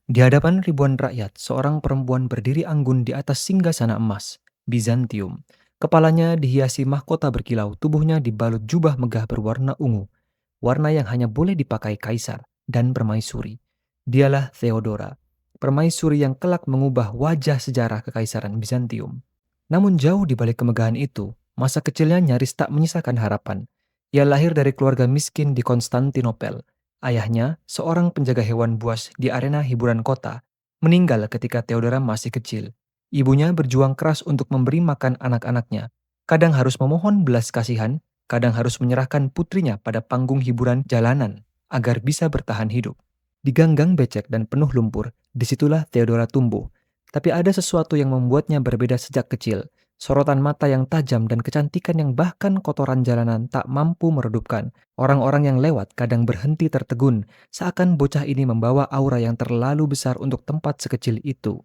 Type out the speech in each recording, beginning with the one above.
Di hadapan ribuan rakyat, seorang perempuan berdiri anggun di atas singgasana emas, Bizantium. Kepalanya dihiasi mahkota berkilau, tubuhnya dibalut jubah megah berwarna ungu, warna yang hanya boleh dipakai kaisar dan permaisuri. Dialah Theodora, permaisuri yang kelak mengubah wajah sejarah kekaisaran Bizantium. Namun jauh di balik kemegahan itu, masa kecilnya nyaris tak menyisakan harapan. Ia lahir dari keluarga miskin di Konstantinopel. Ayahnya, seorang penjaga hewan buas di arena hiburan kota, meninggal ketika Theodora masih kecil. Ibunya berjuang keras untuk memberi makan anak-anaknya. Kadang harus memohon belas kasihan, kadang harus menyerahkan putrinya pada panggung hiburan jalanan agar bisa bertahan hidup. Di ganggang becek dan penuh lumpur, disitulah Theodora tumbuh. Tapi ada sesuatu yang membuatnya berbeda sejak kecil. Sorotan mata yang tajam dan kecantikan yang bahkan kotoran jalanan tak mampu meredupkan. Orang-orang yang lewat kadang berhenti tertegun, seakan bocah ini membawa aura yang terlalu besar untuk tempat sekecil itu.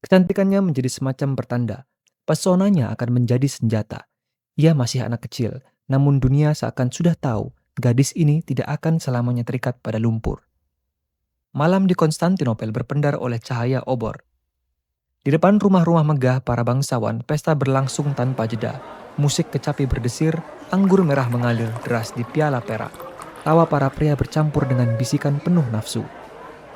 Kecantikannya menjadi semacam pertanda. Pesonanya akan menjadi senjata. Ia masih anak kecil, namun dunia seakan sudah tahu gadis ini tidak akan selamanya terikat pada lumpur. Malam di Konstantinopel berpendar oleh cahaya obor. Di depan rumah-rumah megah para bangsawan, pesta berlangsung tanpa jeda. Musik kecapi berdesir, anggur merah mengalir deras di piala perak. Tawa para pria bercampur dengan bisikan penuh nafsu.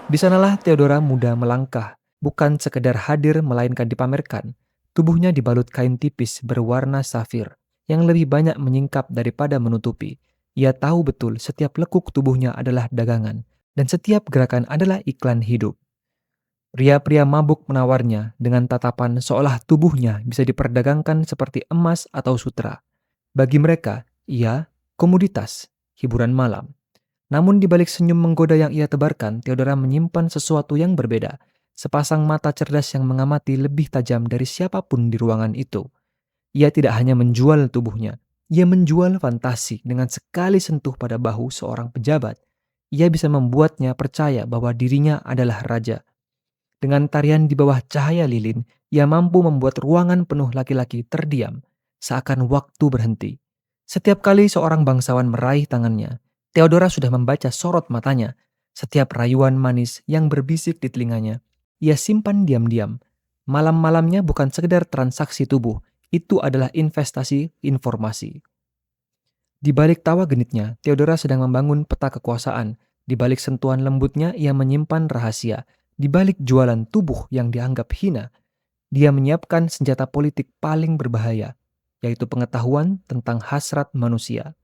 Di sanalah Theodora muda melangkah, bukan sekedar hadir melainkan dipamerkan. Tubuhnya dibalut kain tipis berwarna safir, yang lebih banyak menyingkap daripada menutupi. Ia tahu betul setiap lekuk tubuhnya adalah dagangan, dan setiap gerakan adalah iklan hidup. Pria-pria mabuk menawarnya dengan tatapan seolah tubuhnya bisa diperdagangkan seperti emas atau sutra. Bagi mereka, ia komoditas, hiburan malam. Namun di balik senyum menggoda yang ia tebarkan, Theodora menyimpan sesuatu yang berbeda. Sepasang mata cerdas yang mengamati lebih tajam dari siapapun di ruangan itu. Ia tidak hanya menjual tubuhnya, ia menjual fantasi dengan sekali sentuh pada bahu seorang pejabat. Ia bisa membuatnya percaya bahwa dirinya adalah raja. Dengan tarian di bawah cahaya lilin, ia mampu membuat ruangan penuh laki-laki terdiam, seakan waktu berhenti. Setiap kali seorang bangsawan meraih tangannya, Theodora sudah membaca sorot matanya. Setiap rayuan manis yang berbisik di telinganya, ia simpan diam-diam. Malam-malamnya bukan sekedar transaksi tubuh, itu adalah investasi informasi. Di balik tawa genitnya, Theodora sedang membangun peta kekuasaan. Di balik sentuhan lembutnya, ia menyimpan rahasia. Di balik jualan tubuh yang dianggap hina, dia menyiapkan senjata politik paling berbahaya, yaitu pengetahuan tentang hasrat manusia.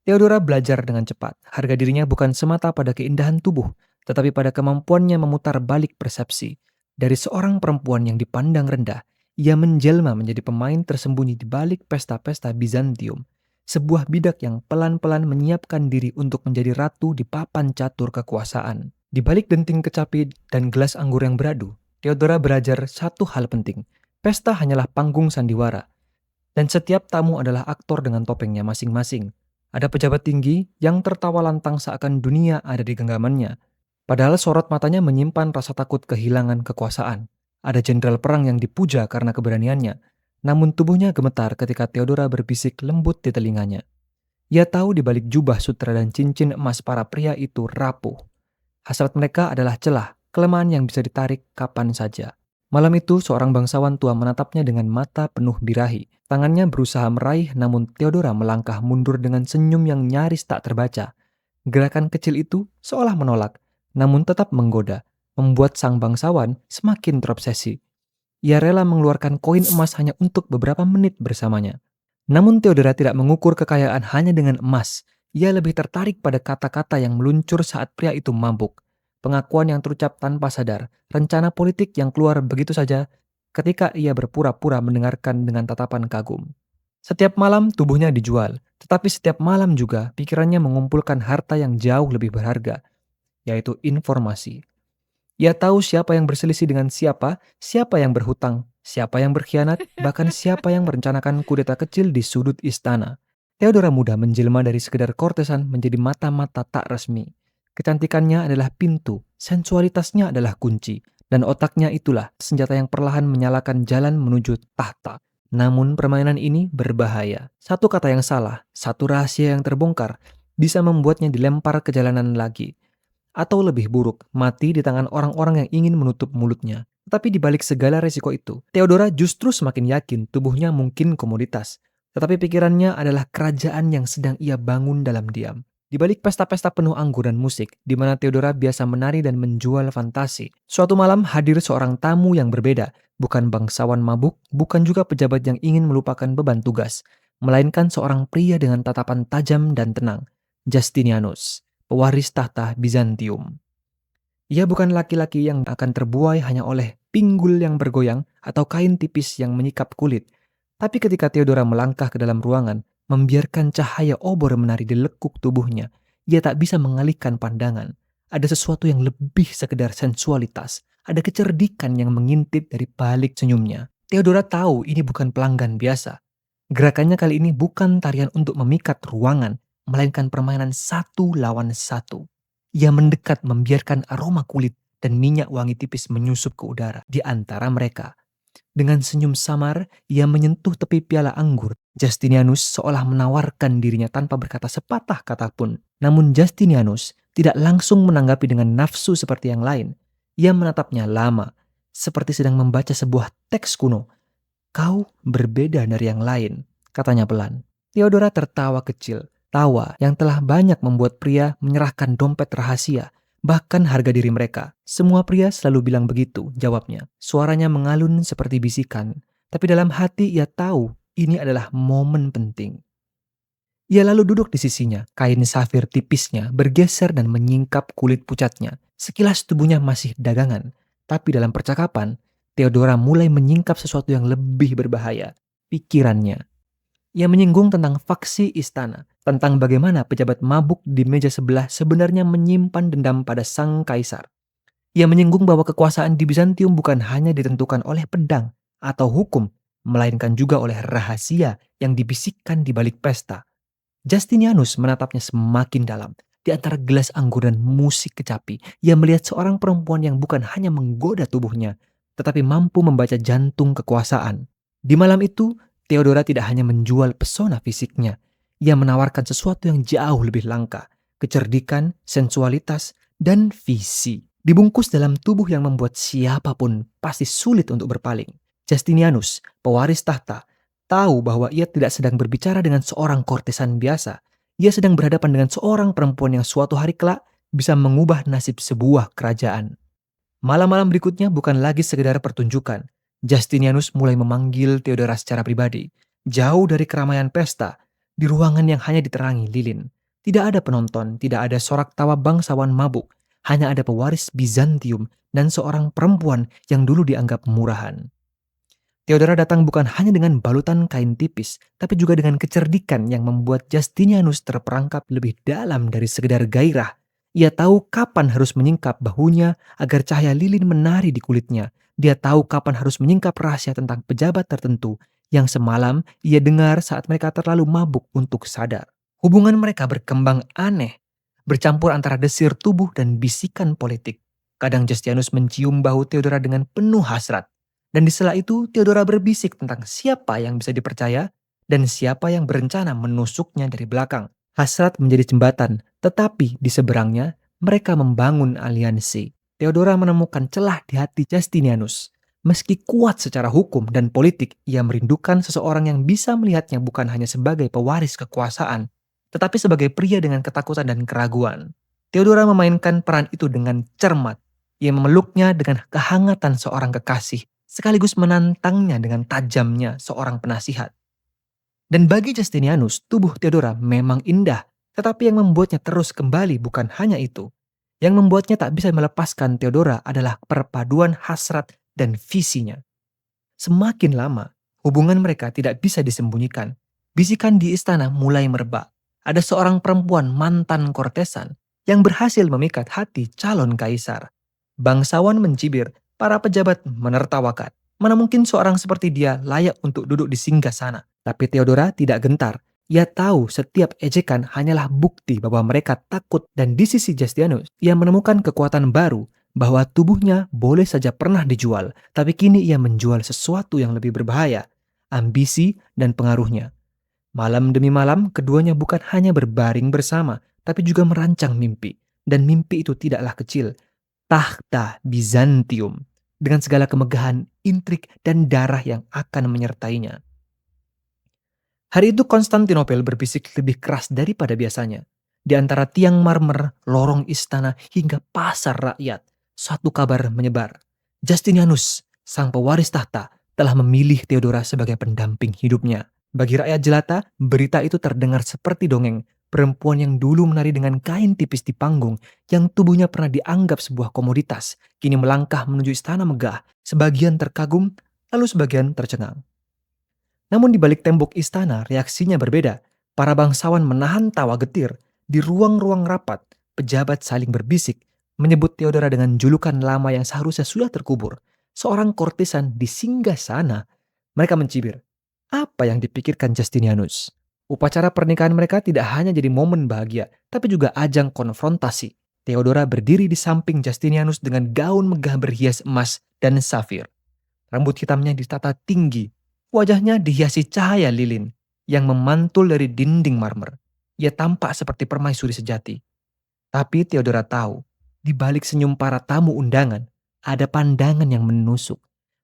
Theodora belajar dengan cepat. Harga dirinya bukan semata pada keindahan tubuh, tetapi pada kemampuannya memutar balik persepsi. Dari seorang perempuan yang dipandang rendah, ia menjelma menjadi pemain tersembunyi di balik pesta-pesta Bizantium. Sebuah bidak yang pelan-pelan menyiapkan diri untuk menjadi ratu di papan catur kekuasaan. Di balik denting kecapi dan gelas anggur yang beradu, Theodora belajar satu hal penting. Pesta hanyalah panggung sandiwara, dan setiap tamu adalah aktor dengan topengnya masing-masing. Ada pejabat tinggi yang tertawa lantang seakan dunia ada di genggamannya. Padahal sorot matanya menyimpan rasa takut kehilangan kekuasaan. Ada jenderal perang yang dipuja karena keberaniannya. Namun tubuhnya gemetar ketika Theodora berbisik lembut di telinganya. Ia tahu di balik jubah sutra dan cincin emas para pria itu rapuh. Hasrat mereka adalah celah, kelemahan yang bisa ditarik kapan saja. Malam itu, seorang bangsawan tua menatapnya dengan mata penuh birahi. Tangannya berusaha meraih, namun Theodora melangkah mundur dengan senyum yang nyaris tak terbaca. Gerakan kecil itu seolah menolak, namun tetap menggoda, membuat sang bangsawan semakin terobsesi. Ia rela mengeluarkan koin emas hanya untuk beberapa menit bersamanya. Namun Theodora tidak mengukur kekayaan hanya dengan emas. Ia lebih tertarik pada kata-kata yang meluncur saat pria itu mabuk. Pengakuan yang terucap tanpa sadar, rencana politik yang keluar begitu saja ketika ia berpura-pura mendengarkan dengan tatapan kagum. Setiap malam tubuhnya dijual, tetapi setiap malam juga pikirannya mengumpulkan harta yang jauh lebih berharga, yaitu informasi. Ia tahu siapa yang berselisih dengan siapa, siapa yang berhutang, siapa yang berkhianat, bahkan siapa yang merencanakan kudeta kecil di sudut istana. Theodora muda menjelma dari sekedar kortesan menjadi mata-mata tak resmi. Kecantikannya adalah pintu, sensualitasnya adalah kunci, dan otaknya itulah senjata yang perlahan menyalakan jalan menuju tahta. Namun permainan ini berbahaya. Satu kata yang salah, satu rahasia yang terbongkar, bisa membuatnya dilempar ke jalanan lagi. atau lebih buruk, mati di tangan orang-orang yang ingin menutup mulutnya. Tetapi di balik segala resiko itu, Theodora justru semakin yakin tubuhnya mungkin komoditas. Tetapi pikirannya adalah kerajaan yang sedang ia bangun dalam diam. Di balik pesta-pesta penuh anggur dan musik, di mana Theodora biasa menari dan menjual fantasi, suatu malam hadir seorang tamu yang berbeda, bukan bangsawan mabuk, bukan juga pejabat yang ingin melupakan beban tugas, melainkan seorang pria dengan tatapan tajam dan tenang, Justinianus, pewaris tahta Bizantium. Ia bukan laki-laki yang akan terbuai hanya oleh pinggul yang bergoyang atau kain tipis yang menyikap kulit. Tapi ketika Theodora melangkah ke dalam ruangan, membiarkan cahaya obor menari di lekuk tubuhnya, ia tak bisa mengalihkan pandangan. Ada sesuatu yang lebih sekedar sensualitas. Ada kecerdikan yang mengintip dari balik senyumnya. Theodora tahu ini bukan pelanggan biasa. Gerakannya kali ini bukan tarian untuk memikat ruangan, melainkan permainan satu lawan satu. Ia mendekat membiarkan aroma kulit dan minyak wangi tipis menyusup ke udara di antara mereka. Dengan senyum samar, ia menyentuh tepi piala anggur. Justinianus seolah menawarkan dirinya tanpa berkata sepatah kata pun. Namun Justinianus tidak langsung menanggapi dengan nafsu seperti yang lain. Ia menatapnya lama, seperti sedang membaca sebuah teks kuno. "Kau berbeda dari yang lain," katanya pelan. Theodora tertawa kecil, tawa yang telah banyak membuat pria menyerahkan dompet rahasia, bahkan harga diri mereka. Semua pria selalu bilang begitu, jawabnya. Suaranya mengalun seperti bisikan, tapi dalam hati ia tahu ini adalah momen penting. Ia lalu duduk di sisinya, kain safir tipisnya bergeser dan menyingkap kulit pucatnya. Sekilas tubuhnya masih dagangan, tapi dalam percakapan, Theodora mulai menyingkap sesuatu yang lebih berbahaya, pikirannya. Ia menyinggung tentang faksi istana, tentang bagaimana pejabat mabuk di meja sebelah sebenarnya menyimpan dendam pada sang kaisar. Ia menyinggung bahwa kekuasaan di Bizantium bukan hanya ditentukan oleh pedang atau hukum, melainkan juga oleh rahasia yang dibisikkan di balik pesta. Justinianus menatapnya semakin dalam. Di antara gelas anggur dan musik kecapi, ia melihat seorang perempuan yang bukan hanya menggoda tubuhnya, tetapi mampu membaca jantung kekuasaan. Di malam itu, Theodora tidak hanya menjual pesona fisiknya, ia menawarkan sesuatu yang jauh lebih langka, kecerdikan, sensualitas, dan visi. Dibungkus dalam tubuh yang membuat siapapun pasti sulit untuk berpaling. Justinianus, pewaris tahta, tahu bahwa ia tidak sedang berbicara dengan seorang kortesan biasa. Ia sedang berhadapan dengan seorang perempuan yang suatu hari kelak bisa mengubah nasib sebuah kerajaan. Malam-malam berikutnya bukan lagi sekedar pertunjukan. Justinianus mulai memanggil Theodora secara pribadi. Jauh dari keramaian pesta, di ruangan yang hanya diterangi lilin. Tidak ada penonton, tidak ada sorak tawa bangsawan mabuk. Hanya ada pewaris Bizantium dan seorang perempuan yang dulu dianggap murahan. Theodora datang bukan hanya dengan balutan kain tipis, tapi juga dengan kecerdikan yang membuat Justinianus terperangkap lebih dalam dari sekedar gairah. Ia tahu kapan harus menyingkap bahunya agar cahaya lilin menari di kulitnya. Dia tahu kapan harus menyingkap rahasia tentang pejabat tertentu yang semalam ia dengar saat mereka terlalu mabuk untuk sadar. Hubungan mereka berkembang aneh, bercampur antara desir tubuh dan bisikan politik. Kadang Justinianus mencium bahu Theodora dengan penuh hasrat. Dan di sela itu, Theodora berbisik tentang siapa yang bisa dipercaya dan siapa yang berencana menusuknya dari belakang. Hasrat menjadi jembatan, tetapi di seberangnya mereka membangun aliansi. Theodora menemukan celah di hati Justinianus. Meski kuat secara hukum dan politik, ia merindukan seseorang yang bisa melihatnya bukan hanya sebagai pewaris kekuasaan, tetapi sebagai pria dengan ketakutan dan keraguan. Theodora memainkan peran itu dengan cermat. Ia memeluknya dengan kehangatan seorang kekasih, sekaligus menantangnya dengan tajamnya seorang penasihat. Dan bagi Justinianus, tubuh Theodora memang indah, tetapi yang membuatnya terus kembali bukan hanya itu. Yang membuatnya tak bisa melepaskan Theodora adalah perpaduan hasrat dan visinya. Semakin lama, hubungan mereka tidak bisa disembunyikan. Bisikan di istana mulai merebak. Ada seorang perempuan mantan kortesan yang berhasil memikat hati calon kaisar. Bangsawan mencibir, para pejabat menertawakan. Mana mungkin seorang seperti dia layak untuk duduk di singgah sana. Tapi Theodora tidak gentar. Ia tahu setiap ejekan hanyalah bukti bahwa mereka takut, dan di sisi Justinianus, ia menemukan kekuatan baru bahwa tubuhnya boleh saja pernah dijual, tapi kini ia menjual sesuatu yang lebih berbahaya, ambisi dan pengaruhnya. Malam demi malam, keduanya bukan hanya berbaring bersama, tapi juga merancang mimpi. Dan mimpi itu tidaklah kecil, tahta Bizantium, dengan segala kemegahan, intrik, dan darah yang akan menyertainya. Hari itu Konstantinopel berbisik lebih keras daripada biasanya. Di antara tiang marmer, lorong istana, hingga pasar rakyat, satu kabar menyebar. Justinianus, sang pewaris tahta, telah memilih Theodora sebagai pendamping hidupnya. Bagi rakyat jelata, berita itu terdengar seperti dongeng. Perempuan yang dulu menari dengan kain tipis di panggung, yang tubuhnya pernah dianggap sebuah komoditas, kini melangkah menuju istana megah, sebagian terkagum, lalu sebagian tercengang. Namun di balik tembok istana, reaksinya berbeda. Para bangsawan menahan tawa getir. Di ruang-ruang rapat, pejabat saling berbisik, menyebut Theodora dengan julukan lama yang seharusnya sudah terkubur. Seorang kortisan di singgah sana. Mereka mencibir. Apa yang dipikirkan Justinianus? Upacara pernikahan mereka tidak hanya jadi momen bahagia, tapi juga ajang konfrontasi. Theodora berdiri di samping Justinianus dengan gaun megah berhias emas dan safir. Rambut hitamnya ditata tinggi. Wajahnya dihiasi cahaya lilin yang memantul dari dinding marmer. Ia tampak seperti permaisuri sejati. Tapi Theodora tahu, di balik senyum para tamu undangan, ada pandangan yang menusuk.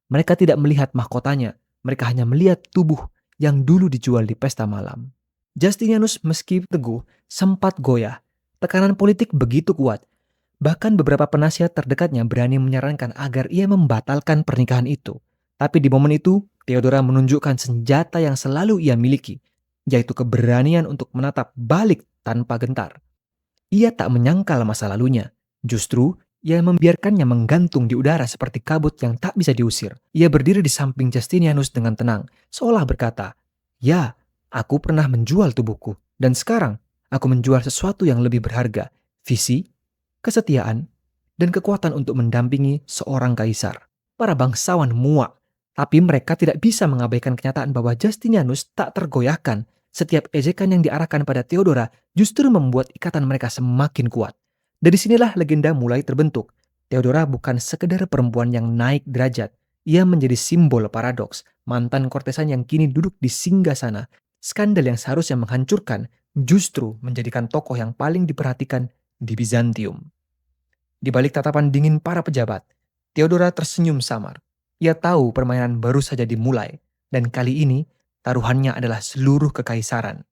Mereka tidak melihat mahkotanya, mereka hanya melihat tubuh yang dulu dijual di pesta malam. Justinianus meski teguh, sempat goyah. Tekanan politik begitu kuat. Bahkan beberapa penasihat terdekatnya berani menyarankan agar ia membatalkan pernikahan itu. Tapi di momen itu, Theodora menunjukkan senjata yang selalu ia miliki, yaitu keberanian untuk menatap balik tanpa gentar. Ia tak menyangkal masa lalunya. Justru, ia membiarkannya menggantung di udara seperti kabut yang tak bisa diusir. Ia berdiri di samping Justinianus dengan tenang, seolah berkata, "Ya, aku pernah menjual tubuhku, dan sekarang aku menjual sesuatu yang lebih berharga, visi, kesetiaan, dan kekuatan untuk mendampingi seorang kaisar." Para bangsawan muak, tapi mereka tidak bisa mengabaikan kenyataan bahwa Justinianus tak tergoyahkan. Setiap ejekan yang diarahkan pada Theodora justru membuat ikatan mereka semakin kuat. Dari sinilah legenda mulai terbentuk. Theodora bukan sekedar perempuan yang naik derajat. Ia menjadi simbol paradoks, mantan kortesan yang kini duduk di singgasana. Skandal yang seharusnya menghancurkan justru menjadikan tokoh yang paling diperhatikan di Bizantium. Di balik tatapan dingin para pejabat, Theodora tersenyum samar. Ia tahu permainan baru saja dimulai, dan kali ini taruhannya adalah seluruh kekaisaran.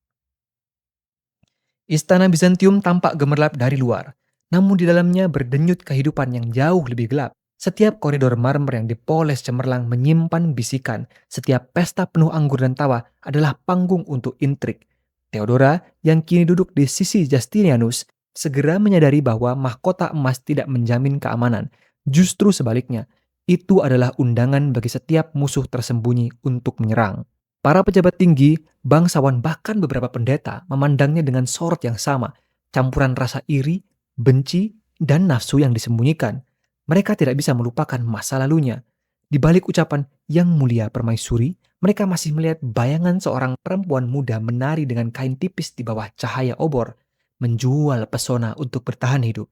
Istana Bizantium tampak gemerlap dari luar, namun di dalamnya berdenyut kehidupan yang jauh lebih gelap. Setiap koridor marmer yang dipoles cemerlang menyimpan bisikan. Setiap pesta penuh anggur dan tawa adalah panggung untuk intrik. Theodora yang kini duduk di sisi Justinianus segera menyadari bahwa mahkota emas tidak menjamin keamanan. Justru sebaliknya, itu adalah undangan bagi setiap musuh tersembunyi untuk menyerang. Para pejabat tinggi, bangsawan bahkan beberapa pendeta memandangnya dengan sorot yang sama, campuran rasa iri, benci, dan nafsu yang disembunyikan. Mereka tidak bisa melupakan masa lalunya. Di balik ucapan yang mulia permaisuri, mereka masih melihat bayangan seorang perempuan muda menari dengan kain tipis di bawah cahaya obor, menjual pesona untuk bertahan hidup.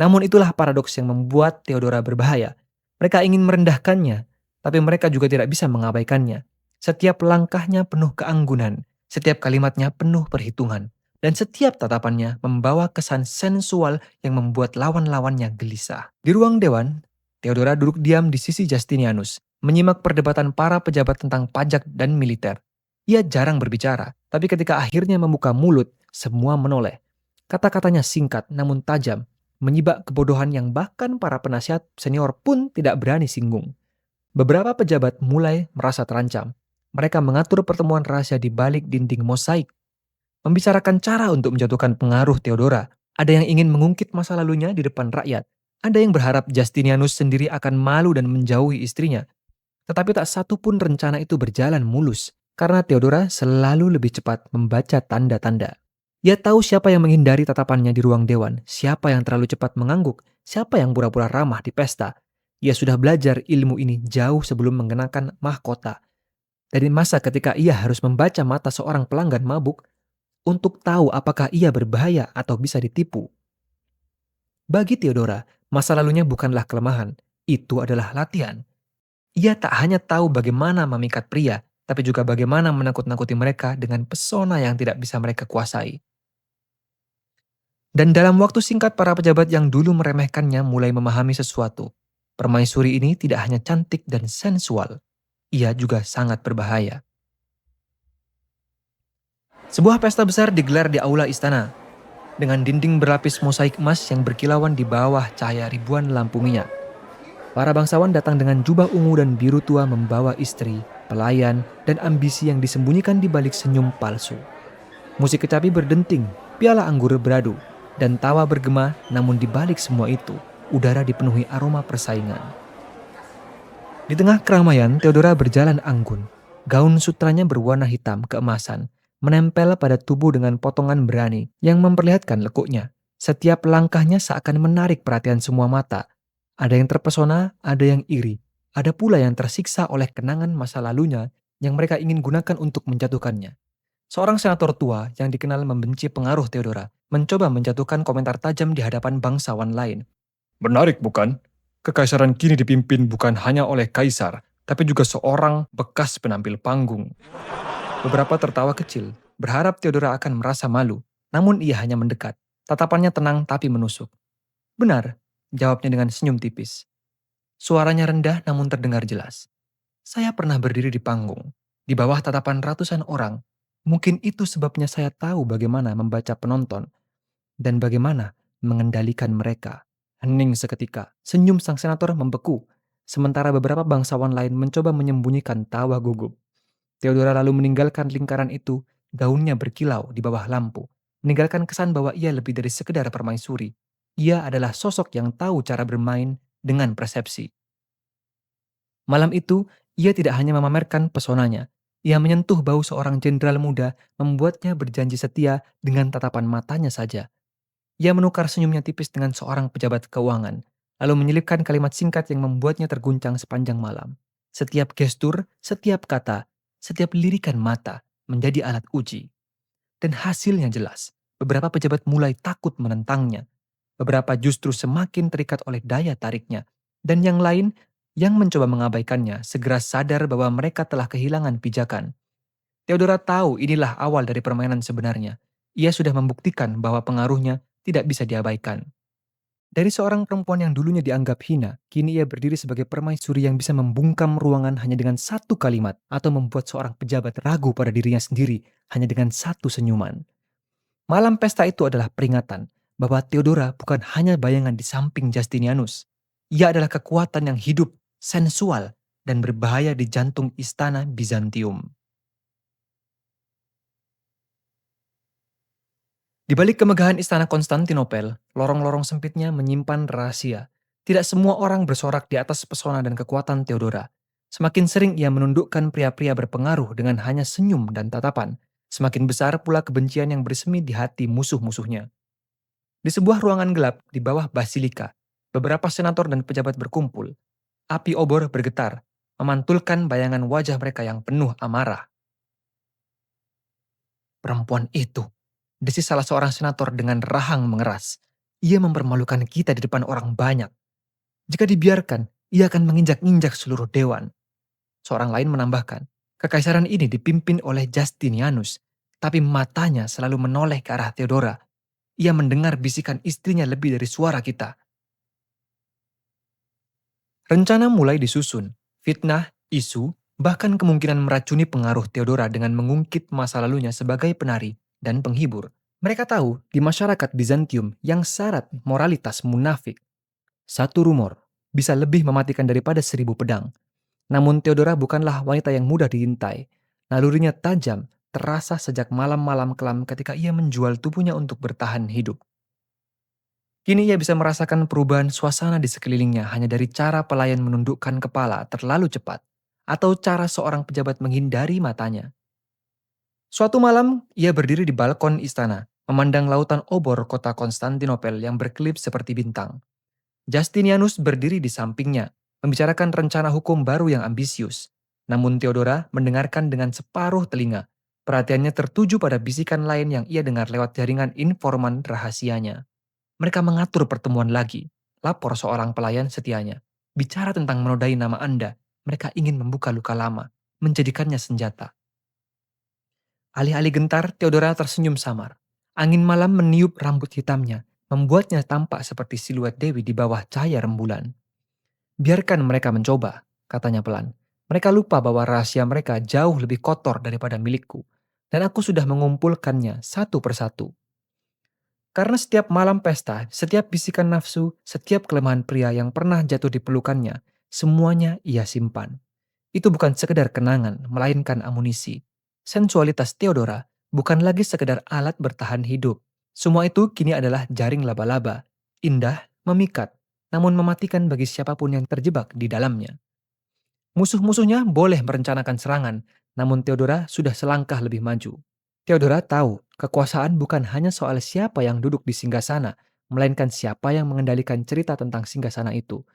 Namun itulah paradoks yang membuat Theodora berbahaya. Mereka ingin merendahkannya, tapi mereka juga tidak bisa mengabaikannya. Setiap langkahnya penuh keanggunan, setiap kalimatnya penuh perhitungan, dan setiap tatapannya membawa kesan sensual yang membuat lawan-lawannya gelisah. Di ruang dewan, Theodora duduk diam di sisi Justinianus, menyimak perdebatan para pejabat tentang pajak dan militer. Ia jarang berbicara, tapi ketika akhirnya membuka mulut, semua menoleh. Kata-katanya singkat namun tajam, menyibak kebodohan yang bahkan para penasihat senior pun tidak berani singgung. Beberapa pejabat mulai merasa terancam. Mereka mengatur pertemuan rahasia di balik dinding mosaik, membicarakan cara untuk menjatuhkan pengaruh Theodora. Ada yang ingin mengungkit masa lalunya di depan rakyat. Ada yang berharap Justinianus sendiri akan malu dan menjauhi istrinya. Tetapi tak satu pun rencana itu berjalan mulus, karena Theodora selalu lebih cepat membaca tanda-tanda. Ia tahu siapa yang menghindari tatapannya di ruang dewan, siapa yang terlalu cepat mengangguk, siapa yang pura-pura ramah di pesta. Ia sudah belajar ilmu ini jauh sebelum mengenakan mahkota. Dari masa ketika ia harus membaca mata seorang pelanggan mabuk untuk tahu apakah ia berbahaya atau bisa ditipu. Bagi Theodora, masa lalunya bukanlah kelemahan, itu adalah latihan. Ia tak hanya tahu bagaimana memikat pria, tapi juga bagaimana menakut-nakuti mereka dengan pesona yang tidak bisa mereka kuasai. Dan dalam waktu singkat para pejabat yang dulu meremehkannya mulai memahami sesuatu. Permaisuri ini tidak hanya cantik dan sensual, ia juga sangat berbahaya. Sebuah pesta besar digelar di aula istana, dengan dinding berlapis mosaik emas yang berkilauan di bawah cahaya ribuan lampu minyak. Para bangsawan datang dengan jubah ungu dan biru tua membawa istri, pelayan, dan ambisi yang disembunyikan di balik senyum palsu. Musik kecapi berdenting, piala anggur beradu, dan tawa bergema, namun di balik semua itu, udara dipenuhi aroma persaingan. Di tengah keramaian, Theodora berjalan anggun. Gaun sutranya berwarna hitam keemasan, menempel pada tubuh dengan potongan berani yang memperlihatkan lekuknya. Setiap langkahnya seakan menarik perhatian semua mata. Ada yang terpesona, ada yang iri. Ada pula yang tersiksa oleh kenangan masa lalunya yang mereka ingin gunakan untuk menjatuhkannya. Seorang senator tua yang dikenal membenci pengaruh Theodora mencoba menjatuhkan komentar tajam di hadapan bangsawan lain. Menarik bukan? Kekaisaran kini dipimpin bukan hanya oleh kaisar, tapi juga seorang bekas penampil panggung. Beberapa tertawa kecil, berharap Theodora akan merasa malu, namun ia hanya mendekat. Tatapannya tenang tapi menusuk. Benar, jawabnya dengan senyum tipis. Suaranya rendah namun terdengar jelas. Saya pernah berdiri di panggung, di bawah tatapan ratusan orang. Mungkin itu sebabnya saya tahu bagaimana membaca penonton dan bagaimana mengendalikan mereka. Hening seketika, senyum sang senator membeku, sementara beberapa bangsawan lain mencoba menyembunyikan tawa gugup. Theodora lalu meninggalkan lingkaran itu, gaunnya berkilau di bawah lampu, meninggalkan kesan bahwa ia lebih dari sekedar permaisuri. Ia adalah sosok yang tahu cara bermain dengan persepsi. Malam itu, ia tidak hanya memamerkan pesonanya, ia menyentuh bau seorang jenderal muda, membuatnya berjanji setia dengan tatapan matanya saja. Ia menukar senyumnya tipis dengan seorang pejabat keuangan, lalu menyelipkan kalimat singkat yang membuatnya terguncang sepanjang malam. Setiap gestur, setiap kata, setiap lirikan mata menjadi alat uji. Dan hasilnya jelas. Beberapa pejabat mulai takut menentangnya. Beberapa justru semakin terikat oleh daya tariknya. Dan yang lain yang mencoba mengabaikannya segera sadar bahwa mereka telah kehilangan pijakan. Theodora tahu inilah awal dari permainan sebenarnya. Ia sudah membuktikan bahwa pengaruhnya tidak bisa diabaikan. Dari seorang perempuan yang dulunya dianggap hina, kini ia berdiri sebagai permaisuri yang bisa membungkam ruangan hanya dengan satu kalimat atau membuat seorang pejabat ragu pada dirinya sendiri hanya dengan satu senyuman. Malam pesta itu adalah peringatan bahwa Theodora bukan hanya bayangan di samping Justinianus. Ia adalah kekuatan yang hidup, sensual, dan berbahaya di jantung istana Bizantium. Di balik kemegahan istana Konstantinopel, lorong-lorong sempitnya menyimpan rahasia. Tidak semua orang bersorak di atas pesona dan kekuatan Theodora. Semakin sering ia menundukkan pria-pria berpengaruh dengan hanya senyum dan tatapan, semakin besar pula kebencian yang bersemi di hati musuh-musuhnya. Di sebuah ruangan gelap di bawah basilika, beberapa senator dan pejabat berkumpul. Api obor bergetar, memantulkan bayangan wajah mereka yang penuh amarah. Perempuan itu, desis salah seorang senator dengan rahang mengeras. Ia mempermalukan kita di depan orang banyak. Jika dibiarkan, ia akan menginjak-injak seluruh dewan. Seorang lain menambahkan, kekaisaran ini dipimpin oleh Justinianus, tapi matanya selalu menoleh ke arah Theodora. Ia mendengar bisikan istrinya lebih dari suara kita. Rencana mulai disusun. Fitnah, isu, bahkan kemungkinan meracuni pengaruh Theodora dengan mengungkit masa lalunya sebagai penari dan penghibur. Mereka tahu di masyarakat Bizantium yang syarat moralitas munafik, satu rumor bisa lebih mematikan daripada 1000 pedang. Namun Theodora bukanlah wanita yang mudah diintai. Nalurinya tajam, terasa sejak malam-malam kelam ketika ia menjual tubuhnya untuk bertahan hidup. Kini ia bisa merasakan perubahan suasana di sekelilingnya hanya dari cara pelayan menundukkan kepala terlalu cepat atau cara seorang pejabat menghindari matanya. Suatu malam, ia berdiri di balkon istana, memandang lautan obor kota Konstantinopel yang berkelip seperti bintang. Justinianus berdiri di sampingnya, membicarakan rencana hukum baru yang ambisius. Namun Theodora mendengarkan dengan separuh telinga. Perhatiannya tertuju pada bisikan lain yang ia dengar lewat jaringan informan rahasianya. Mereka mengatur pertemuan lagi, lapor seorang pelayan setianya. Bicara tentang menodai nama Anda, mereka ingin membuka luka lama, menjadikannya senjata. Alih-alih gentar, Theodora tersenyum samar. Angin malam meniup rambut hitamnya, membuatnya tampak seperti siluet Dewi di bawah cahaya rembulan. Biarkan mereka mencoba, katanya pelan. Mereka lupa bahwa rahasia mereka jauh lebih kotor daripada milikku. Dan aku sudah mengumpulkannya satu persatu. Karena setiap malam pesta, setiap bisikan nafsu, setiap kelemahan pria yang pernah jatuh di pelukannya, semuanya ia simpan. Itu bukan sekedar kenangan, melainkan amunisi. Sensualitas Theodora bukan lagi sekedar alat bertahan hidup. Semua itu kini adalah jaring laba-laba. Indah, memikat, namun mematikan bagi siapapun yang terjebak di dalamnya. Musuh-musuhnya boleh merencanakan serangan, namun Theodora sudah selangkah lebih maju. Theodora tahu kekuasaan bukan hanya soal siapa yang duduk di singgasana, melainkan siapa yang mengendalikan cerita tentang singgasana itu.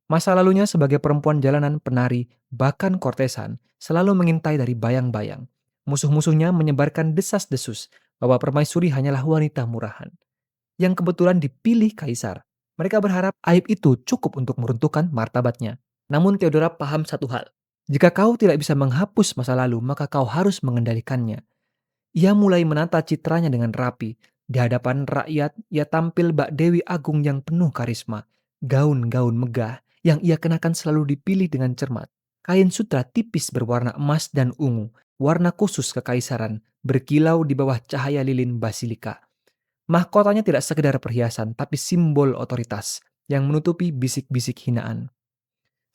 Masa lalunya sebagai perempuan jalanan, penari, bahkan kortesan selalu mengintai dari bayang-bayang. Musuh-musuhnya menyebarkan desas-desus bahwa permaisuri hanyalah wanita murahan yang kebetulan dipilih kaisar. Mereka berharap aib itu cukup untuk meruntuhkan martabatnya. Namun Theodora paham satu hal. Jika kau tidak bisa menghapus masa lalu, maka kau harus mengendalikannya. Ia mulai menata citranya dengan rapi. Di hadapan rakyat, ia tampil bak Dewi Agung yang penuh karisma. Gaun-gaun megah yang ia kenakan selalu dipilih dengan cermat. Kain sutra tipis berwarna emas dan ungu, warna khusus kekaisaran, berkilau di bawah cahaya lilin basilika. Mahkotanya tidak sekedar perhiasan, tapi simbol otoritas yang menutupi bisik-bisik hinaan.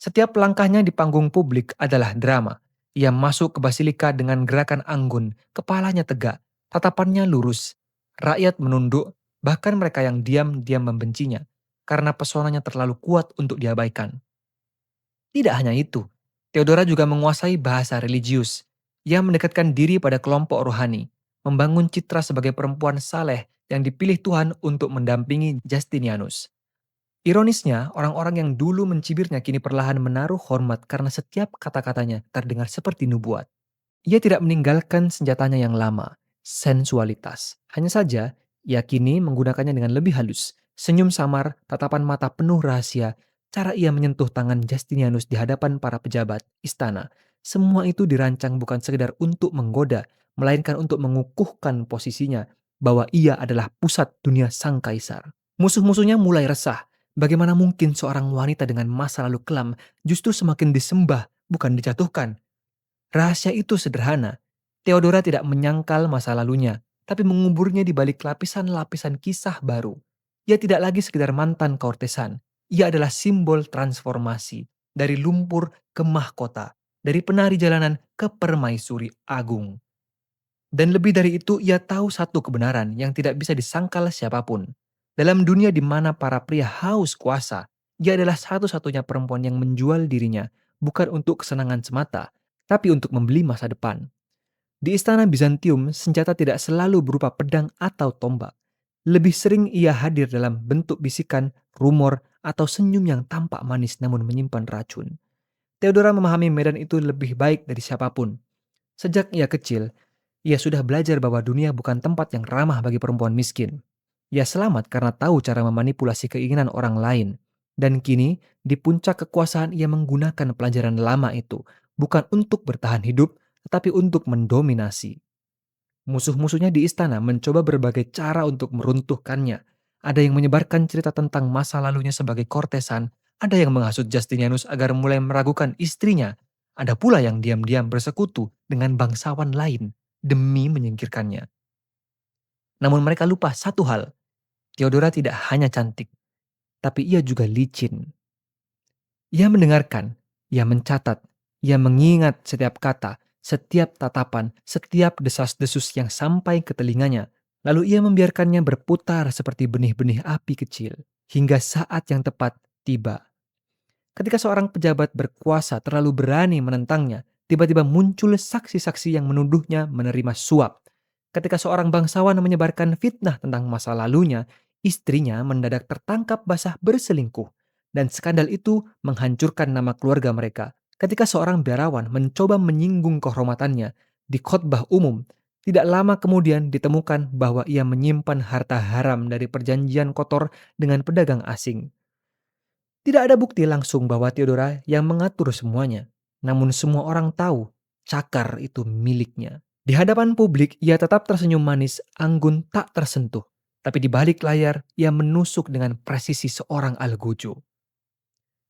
Setiap langkahnya di panggung publik adalah drama. Ia masuk ke basilika dengan gerakan anggun, kepalanya tegak, tatapannya lurus. Rakyat menunduk, bahkan mereka yang diam-diam membencinya, karena pesonanya terlalu kuat untuk diabaikan. Tidak hanya itu, Theodora juga menguasai bahasa religius. Ia mendekatkan diri pada kelompok rohani, membangun citra sebagai perempuan saleh yang dipilih Tuhan untuk mendampingi Justinianus. Ironisnya, orang-orang yang dulu mencibirnya kini perlahan menaruh hormat karena setiap kata-katanya terdengar seperti nubuat. Ia tidak meninggalkan senjatanya yang lama, sensualitas. Hanya saja, ia kini menggunakannya dengan lebih halus. Senyum samar, tatapan mata penuh rahasia, cara ia menyentuh tangan Justinianus di hadapan para pejabat, istana. Semua itu dirancang bukan sekedar untuk menggoda, melainkan untuk mengukuhkan posisinya bahwa ia adalah pusat dunia sang kaisar. Musuh-musuhnya mulai resah. Bagaimana mungkin seorang wanita dengan masa lalu kelam justru semakin disembah, bukan dijatuhkan? Rahasia itu sederhana. Theodora tidak menyangkal masa lalunya, tapi menguburnya di balik lapisan-lapisan kisah baru. Ia tidak lagi sekedar mantan kortesan. Ia adalah simbol transformasi dari lumpur ke mahkota, dari penari jalanan ke permaisuri agung. Dan lebih dari itu, ia tahu satu kebenaran yang tidak bisa disangkal siapapun. Dalam dunia di mana para pria haus kuasa, ia adalah satu-satunya perempuan yang menjual dirinya, bukan untuk kesenangan semata, tapi untuk membeli masa depan. Di istana Bizantium, senjata tidak selalu berupa pedang atau tombak. Lebih sering ia hadir dalam bentuk bisikan, rumor, atau senyum yang tampak manis namun menyimpan racun. Theodora memahami medan itu lebih baik dari siapapun. Sejak ia kecil, ia sudah belajar bahwa dunia bukan tempat yang ramah bagi perempuan miskin. Ia selamat karena tahu cara memanipulasi keinginan orang lain. Dan kini, di puncak kekuasaan ia menggunakan pelajaran lama itu, bukan untuk bertahan hidup, tetapi untuk mendominasi. Musuh-musuhnya di istana mencoba berbagai cara untuk meruntuhkannya. Ada yang menyebarkan cerita tentang masa lalunya sebagai kortesan, ada yang menghasut Justinianus agar mulai meragukan istrinya, ada pula yang diam-diam bersekutu dengan bangsawan lain demi menyingkirkannya. Namun mereka lupa satu hal, Theodora tidak hanya cantik, tapi ia juga licin. Ia mendengarkan, ia mencatat, ia mengingat setiap kata, setiap tatapan, setiap desas-desus yang sampai ke telinganya. Lalu ia membiarkannya berputar seperti benih-benih api kecil, hingga saat yang tepat tiba. Ketika seorang pejabat berkuasa terlalu berani menentangnya, tiba-tiba muncul saksi-saksi yang menuduhnya menerima suap. Ketika seorang bangsawan menyebarkan fitnah tentang masa lalunya, istrinya mendadak tertangkap basah berselingkuh. Dan skandal itu menghancurkan nama keluarga mereka. Ketika seorang biarawan mencoba menyinggung kehormatannya di khotbah umum, tidak lama kemudian ditemukan bahwa ia menyimpan harta haram dari perjanjian kotor dengan pedagang asing. Tidak ada bukti langsung bahwa Theodora yang mengatur semuanya. Namun semua orang tahu cakar itu miliknya. Di hadapan publik, ia tetap tersenyum manis, anggun tak tersentuh. Tapi di balik layar, ia menusuk dengan presisi seorang algojo.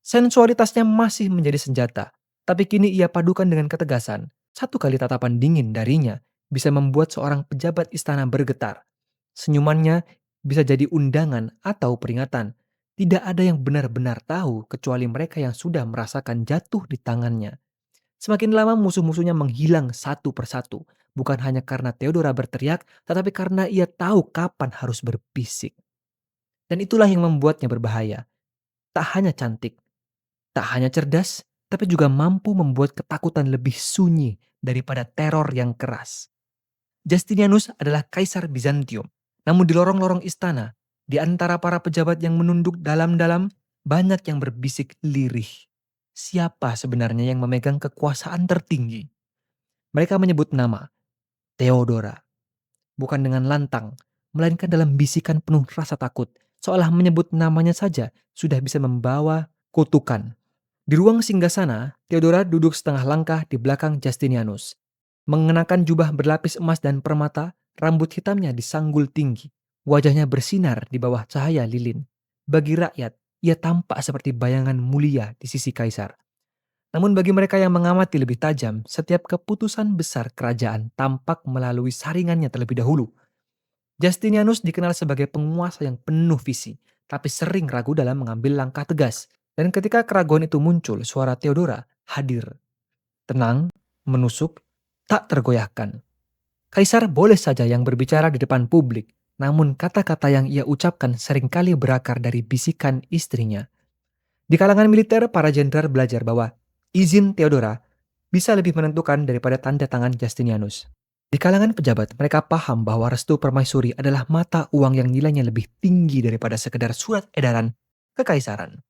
Sensualitasnya masih menjadi senjata, tapi kini ia padukan dengan ketegasan. Satu kali tatapan dingin darinya bisa membuat seorang pejabat istana bergetar. Senyumannya bisa jadi undangan atau peringatan. Tidak ada yang benar-benar tahu kecuali mereka yang sudah merasakan jatuh di tangannya. Semakin lama musuh-musuhnya menghilang satu persatu. Bukan hanya karena Theodora berteriak, tetapi karena ia tahu kapan harus berbisik. Dan itulah yang membuatnya berbahaya. Tak hanya cantik, tak hanya cerdas, tapi juga mampu membuat ketakutan lebih sunyi daripada teror yang keras. Justinianus adalah kaisar Bizantium. Namun di lorong-lorong istana, di antara para pejabat yang menunduk dalam-dalam, banyak yang berbisik lirih. Siapa sebenarnya yang memegang kekuasaan tertinggi? Mereka menyebut nama, Theodora. Bukan dengan lantang, melainkan dalam bisikan penuh rasa takut. Seolah menyebut namanya saja sudah bisa membawa kutukan. Di ruang singgasana, Theodora duduk setengah langkah di belakang Justinianus. Mengenakan jubah berlapis emas dan permata, rambut hitamnya disanggul tinggi. Wajahnya bersinar di bawah cahaya lilin. Bagi rakyat, ia tampak seperti bayangan mulia di sisi kaisar. Namun bagi mereka yang mengamati lebih tajam, setiap keputusan besar kerajaan tampak melalui saringannya terlebih dahulu. Justinianus dikenal sebagai penguasa yang penuh visi, tapi sering ragu dalam mengambil langkah tegas. Dan ketika keraguan itu muncul, suara Theodora hadir. Tenang, menusuk, tak tergoyahkan. Kaisar boleh saja yang berbicara di depan publik, namun kata-kata yang ia ucapkan seringkali berakar dari bisikan istrinya. Di kalangan militer, para jenderal belajar bahwa izin Theodora bisa lebih menentukan daripada tanda tangan Justinianus. Di kalangan pejabat, mereka paham bahwa restu permaisuri adalah mata uang yang nilainya lebih tinggi daripada sekedar surat edaran kekaisaran.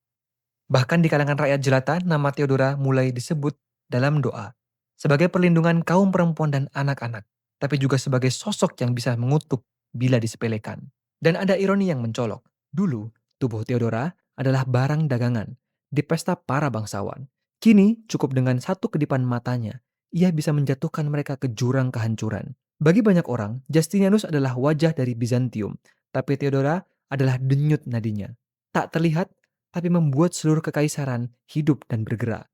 Bahkan di kalangan rakyat jelata, nama Theodora mulai disebut dalam doa sebagai perlindungan kaum perempuan dan anak-anak, tapi juga sebagai sosok yang bisa mengutuk bila disepelekan. Dan ada ironi yang mencolok. Dulu, tubuh Theodora adalah barang dagangan di pesta para bangsawan. Kini, cukup dengan satu kedipan matanya, ia bisa menjatuhkan mereka ke jurang kehancuran. Bagi banyak orang, Justinianus adalah wajah dari Bizantium, tapi Theodora adalah denyut nadinya. Tak terlihat, tapi membuat seluruh kekaisaran hidup dan bergerak.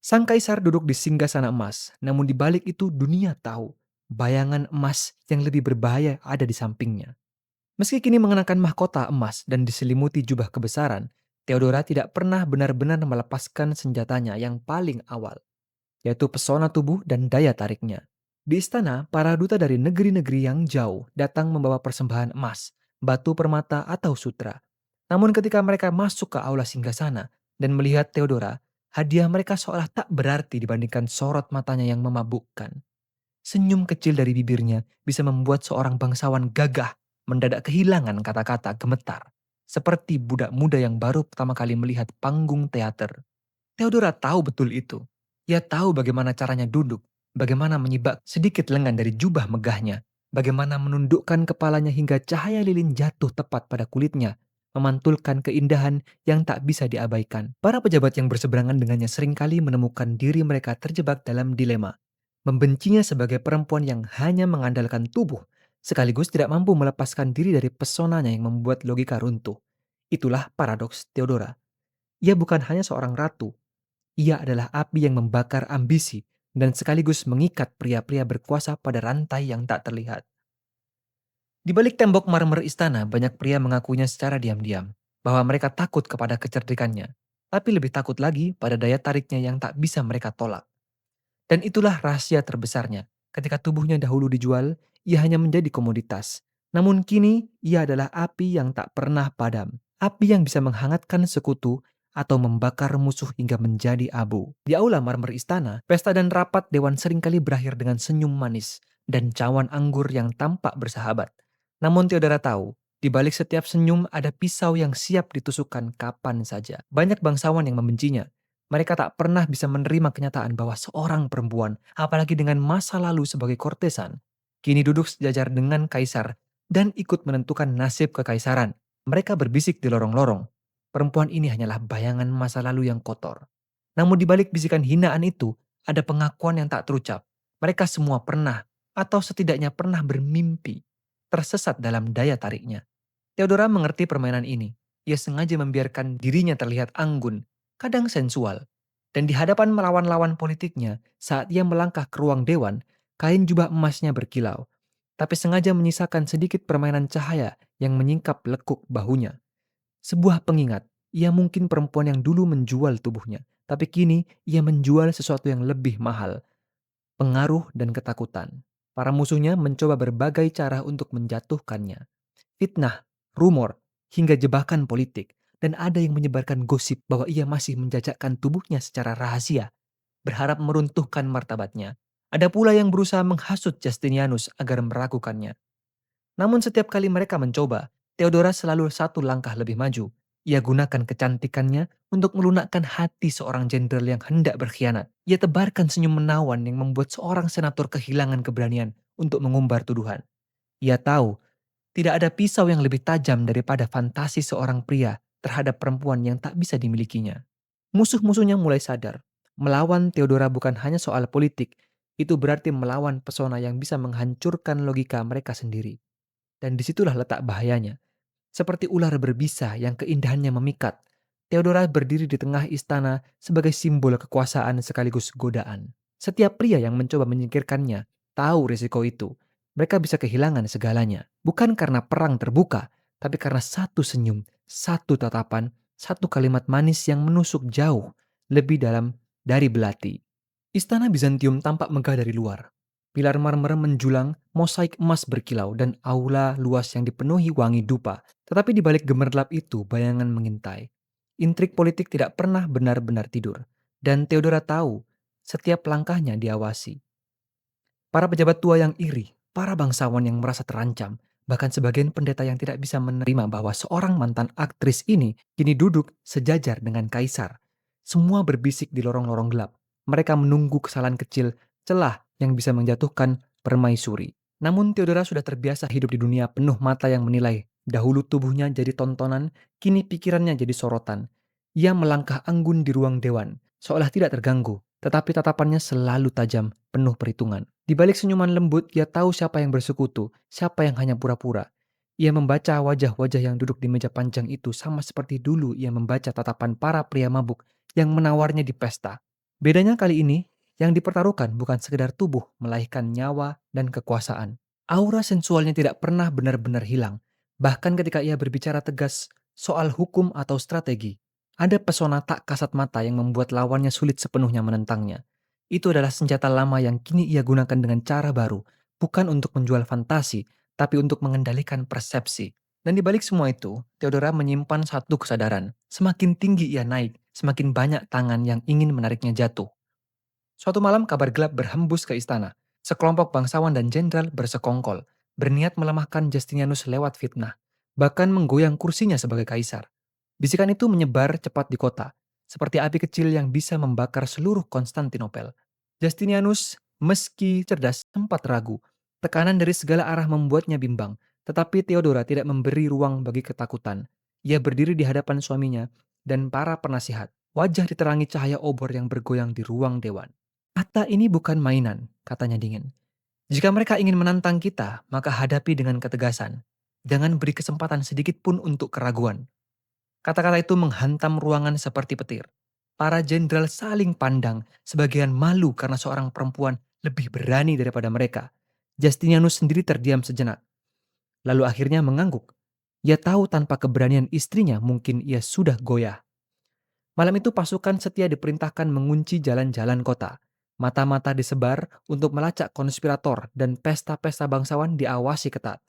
Sang kaisar duduk di singgasana emas, namun di balik itu dunia tahu bayangan emas yang lebih berbahaya ada di sampingnya. Meski kini mengenakan mahkota emas dan diselimuti jubah kebesaran, Theodora tidak pernah benar-benar melepaskan senjatanya yang paling awal, yaitu pesona tubuh dan daya tariknya. Di istana, para duta dari negeri-negeri yang jauh datang membawa persembahan emas, batu permata atau sutra. Namun ketika mereka masuk ke aula singgasana dan melihat Theodora, hadiah mereka seolah tak berarti dibandingkan sorot matanya yang memabukkan. Senyum kecil dari bibirnya bisa membuat seorang bangsawan gagah mendadak kehilangan kata-kata gemetar. Seperti budak muda yang baru pertama kali melihat panggung teater. Theodora tahu betul itu. Ia tahu bagaimana caranya duduk, bagaimana menyibak sedikit lengan dari jubah megahnya, bagaimana menundukkan kepalanya hingga cahaya lilin jatuh tepat pada kulitnya, memantulkan keindahan yang tak bisa diabaikan. Para pejabat yang berseberangan dengannya seringkali menemukan diri mereka terjebak dalam dilema. Membencinya sebagai perempuan yang hanya mengandalkan tubuh, sekaligus tidak mampu melepaskan diri dari pesonanya yang membuat logika runtuh. Itulah paradoks Theodora. Ia bukan hanya seorang ratu, ia adalah api yang membakar ambisi dan sekaligus mengikat pria-pria berkuasa pada rantai yang tak terlihat. Di balik tembok marmer istana, banyak pria mengakuinya secara diam-diam bahwa mereka takut kepada kecerdikannya, tapi lebih takut lagi pada daya tariknya yang tak bisa mereka tolak. Dan itulah rahasia terbesarnya. Ketika tubuhnya dahulu dijual, ia hanya menjadi komoditas. Namun kini, ia adalah api yang tak pernah padam. Api yang bisa menghangatkan sekutu atau membakar musuh hingga menjadi abu. Di aula marmer istana, pesta dan rapat dewan seringkali berakhir dengan senyum manis dan cawan anggur yang tampak bersahabat. Namun Theodora tahu, di balik setiap senyum ada pisau yang siap ditusukkan kapan saja. Banyak bangsawan yang membencinya. Mereka tak pernah bisa menerima kenyataan bahwa seorang perempuan, apalagi dengan masa lalu sebagai kortesan, kini duduk sejajar dengan kaisar dan ikut menentukan nasib kekaisaran. Mereka berbisik di lorong-lorong. Perempuan ini hanyalah bayangan masa lalu yang kotor. Namun di balik bisikan hinaan itu, ada pengakuan yang tak terucap. Mereka semua pernah atau setidaknya pernah bermimpi tersesat dalam daya tariknya. Theodora mengerti permainan ini. Ia sengaja membiarkan dirinya terlihat anggun, kadang sensual. Dan di hadapan melawan-lawan politiknya, saat ia melangkah ke ruang dewan, kain jubah emasnya berkilau. Tapi sengaja menyisakan sedikit permainan cahaya yang menyingkap lekuk bahunya. Sebuah pengingat, ia mungkin perempuan yang dulu menjual tubuhnya. Tapi kini ia menjual sesuatu yang lebih mahal, pengaruh dan ketakutan. Para musuhnya mencoba berbagai cara untuk menjatuhkannya. Fitnah, rumor, hingga jebakan politik. Dan ada yang menyebarkan gosip bahwa ia masih menjajakkan tubuhnya secara rahasia, berharap meruntuhkan martabatnya. Ada pula yang berusaha menghasut Justinianus agar meragukannya. Namun setiap kali mereka mencoba, Theodora selalu satu langkah lebih maju. Ia gunakan kecantikannya untuk melunakkan hati seorang jenderal yang hendak berkhianat. Ia tebarkan senyum menawan yang membuat seorang senator kehilangan keberanian untuk mengumbar tuduhan. Ia tahu tidak ada pisau yang lebih tajam daripada fantasi seorang pria terhadap perempuan yang tak bisa dimilikinya. Musuh-musuhnya mulai sadar. Melawan Theodora bukan hanya soal politik, itu berarti melawan pesona yang bisa menghancurkan logika mereka sendiri. Dan disitulah letak bahayanya. Seperti ular berbisa yang keindahannya memikat, Theodora berdiri di tengah istana sebagai simbol kekuasaan sekaligus godaan. Setiap pria yang mencoba menyingkirkannya tahu risiko itu. Mereka bisa kehilangan segalanya. Bukan karena perang terbuka, tapi karena satu senyum, satu tatapan, satu kalimat manis yang menusuk jauh lebih dalam dari belati. Istana Bizantium tampak megah dari luar. Pilar marmer menjulang, mosaik emas berkilau, dan aula luas yang dipenuhi wangi dupa. Tetapi di balik gemerlap itu, bayangan mengintai. Intrik politik tidak pernah benar-benar tidur. Dan Theodora tahu, setiap langkahnya diawasi. Para pejabat tua yang iri, para bangsawan yang merasa terancam, bahkan sebagian pendeta yang tidak bisa menerima bahwa seorang mantan aktris ini kini duduk sejajar dengan kaisar. Semua berbisik di lorong-lorong gelap. Mereka menunggu kesalahan kecil, celah yang bisa menjatuhkan permaisuri. Namun Theodora sudah terbiasa hidup di dunia penuh mata yang menilai. Dahulu tubuhnya jadi tontonan, kini pikirannya jadi sorotan. Ia melangkah anggun di ruang dewan, seolah tidak terganggu, tetapi tatapannya selalu tajam, penuh perhitungan. Di balik senyuman lembut, ia tahu siapa yang bersekutu, siapa yang hanya pura-pura. Ia membaca wajah-wajah yang duduk di meja panjang itu sama seperti dulu ia membaca tatapan para pria mabuk yang menawarnya di pesta. Bedanya kali ini, yang dipertaruhkan bukan sekedar tubuh, melainkan nyawa dan kekuasaan. Aura sensualnya tidak pernah benar-benar hilang. Bahkan ketika ia berbicara tegas soal hukum atau strategi, ada pesona tak kasat mata yang membuat lawannya sulit sepenuhnya menentangnya. Itu adalah senjata lama yang kini ia gunakan dengan cara baru, bukan untuk menjual fantasi, tapi untuk mengendalikan persepsi. Dan di balik semua itu, Theodora menyimpan satu kesadaran. Semakin tinggi ia naik, semakin banyak tangan yang ingin menariknya jatuh. Suatu malam kabar gelap berhembus ke istana. Sekelompok bangsawan dan jenderal bersekongkol, berniat melemahkan Justinianus lewat fitnah, bahkan menggoyang kursinya sebagai kaisar. Bisikan itu menyebar cepat di kota, seperti api kecil yang bisa membakar seluruh Konstantinopel. Justinianus, meski cerdas, sempat ragu. Tekanan dari segala arah membuatnya bimbang, tetapi Theodora tidak memberi ruang bagi ketakutan. Ia berdiri di hadapan suaminya dan para penasihat. Wajah diterangi cahaya obor yang bergoyang di ruang dewan. Kata ini bukan mainan, katanya dingin. Jika mereka ingin menantang kita, maka hadapi dengan ketegasan. Jangan beri kesempatan sedikit pun untuk keraguan. Kata-kata itu menghantam ruangan seperti petir. Para jenderal saling pandang, sebagian malu karena seorang perempuan lebih berani daripada mereka. Justinianus sendiri terdiam sejenak, lalu akhirnya mengangguk. Ia tahu tanpa keberanian istrinya mungkin ia sudah goyah. Malam itu pasukan setia diperintahkan mengunci jalan-jalan kota. Mata-mata disebar untuk melacak konspirator dan pesta-pesta bangsawan diawasi ketat.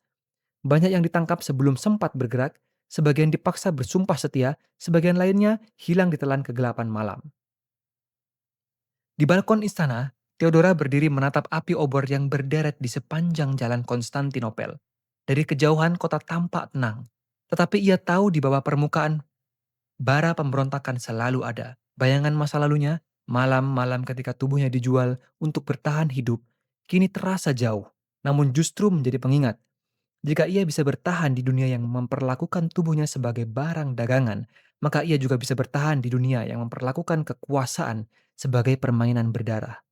Banyak yang ditangkap sebelum sempat bergerak, sebagian dipaksa bersumpah setia, sebagian lainnya hilang ditelan kegelapan malam. Di balkon istana, Theodora berdiri menatap api obor yang berderet di sepanjang jalan Konstantinopel. Dari kejauhan kota tampak tenang, tetapi ia tahu di bawah permukaan bara pemberontakan selalu ada. Bayangan masa lalunya, malam-malam ketika tubuhnya dijual untuk bertahan hidup, kini terasa jauh, namun justru menjadi pengingat. Jika ia bisa bertahan di dunia yang memperlakukan tubuhnya sebagai barang dagangan, maka ia juga bisa bertahan di dunia yang memperlakukan kekuasaan sebagai permainan berdarah.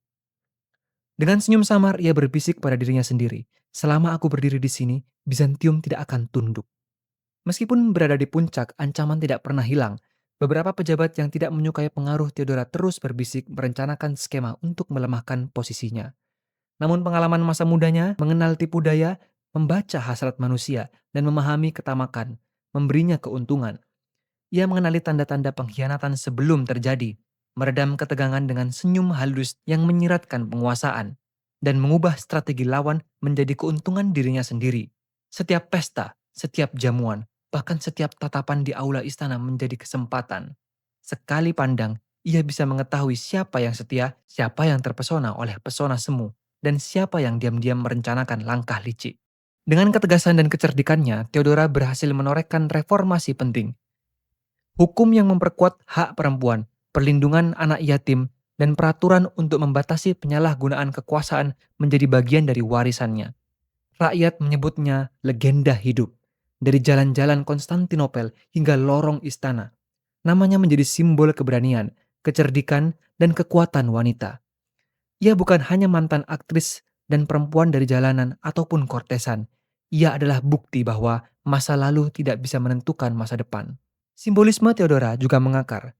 Dengan senyum samar, ia berbisik pada dirinya sendiri, "Selama aku berdiri di sini, Bizantium tidak akan tunduk." Meskipun berada di puncak, ancaman tidak pernah hilang. Beberapa pejabat yang tidak menyukai pengaruh Theodora terus berbisik merencanakan skema untuk melemahkan posisinya. Namun pengalaman masa mudanya, mengenal tipu daya, membaca hasrat manusia, dan memahami ketamakan, memberinya keuntungan. Ia mengenali tanda-tanda pengkhianatan sebelum terjadi, meredam ketegangan dengan senyum halus yang menyiratkan penguasaan, dan mengubah strategi lawan menjadi keuntungan dirinya sendiri. Setiap pesta, setiap jamuan, bahkan setiap tatapan di aula istana menjadi kesempatan. Sekali pandang, ia bisa mengetahui siapa yang setia, siapa yang terpesona oleh pesona semu, dan siapa yang diam-diam merencanakan langkah licik. Dengan ketegasan dan kecerdikannya, Theodora berhasil menorehkan reformasi penting. Hukum yang memperkuat hak perempuan, perlindungan anak yatim, dan peraturan untuk membatasi penyalahgunaan kekuasaan menjadi bagian dari warisannya. Rakyat menyebutnya legenda hidup. Dari jalan-jalan Konstantinopel hingga lorong istana, namanya menjadi simbol keberanian, kecerdikan, dan kekuatan wanita. Ia bukan hanya mantan aktris dan perempuan dari jalanan ataupun kortesan. Ia adalah bukti bahwa masa lalu tidak bisa menentukan masa depan. Simbolisme Theodora juga mengakar.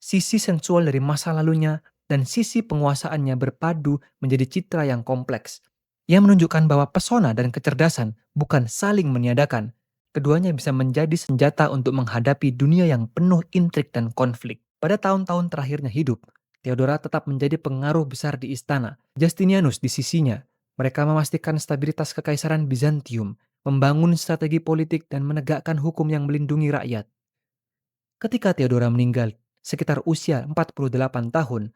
Sisi sensual dari masa lalunya dan sisi penguasaannya berpadu menjadi citra yang kompleks. Ia menunjukkan bahwa pesona dan kecerdasan bukan saling meniadakan. Keduanya bisa menjadi senjata untuk menghadapi dunia yang penuh intrik dan konflik. Pada tahun-tahun terakhirnya hidup, Theodora tetap menjadi pengaruh besar di istana. Justinianus di sisinya. Mereka memastikan stabilitas kekaisaran Bizantium, membangun strategi politik dan menegakkan hukum yang melindungi rakyat. Ketika Theodora meninggal, sekitar usia 48 tahun,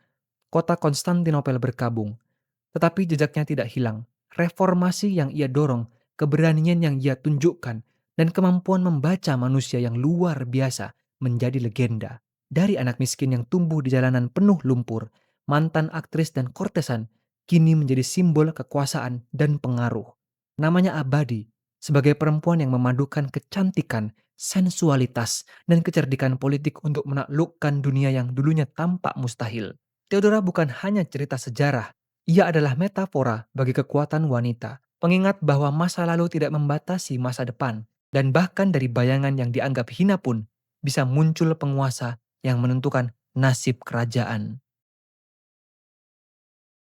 kota Konstantinopel berkabung. Tetapi jejaknya tidak hilang. Reformasi yang ia dorong, keberanian yang ia tunjukkan, dan kemampuan membaca manusia yang luar biasa menjadi legenda. Dari anak miskin yang tumbuh di jalanan penuh lumpur, mantan aktris dan kortesan, kini menjadi simbol kekuasaan dan pengaruh. Namanya abadi, sebagai perempuan yang memadukan kecantikan, sensualitas, dan kecerdikan politik untuk menaklukkan dunia yang dulunya tampak mustahil. Theodora bukan hanya cerita sejarah, ia adalah metafora bagi kekuatan wanita, pengingat bahwa masa lalu tidak membatasi masa depan, dan bahkan dari bayangan yang dianggap hina pun bisa muncul penguasa yang menentukan nasib kerajaan.